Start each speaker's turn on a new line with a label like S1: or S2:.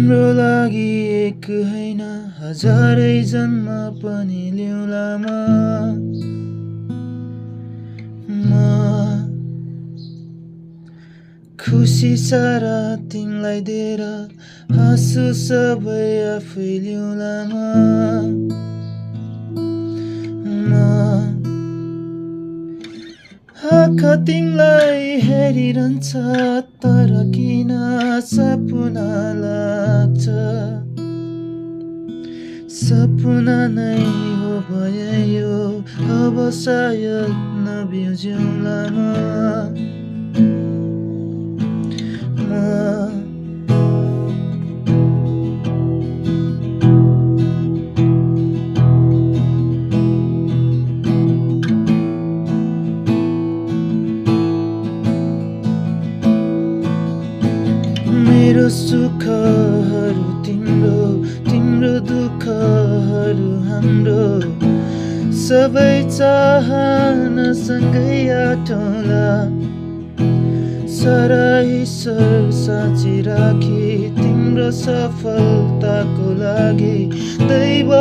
S1: तिम्रो लागि एक होइन हजारै जन्म पनि लिउँला म खुसी सारा तिमीलाई दिएर हाँसु सबै आफै लिउँला म आँखा तिमीलाई हेरिरहन्छ तर किन सपना लाग्छ सपना नै हो भए यो अब सायद नबिउजिउँला म मेरो सुखहरू तिम्रो तिम्रो दुःखहरू हाम्रो सबै चाहनासँगै आठौँला सारा ईश्वर साँची राखी तिम्रो सफलताको लागि दैव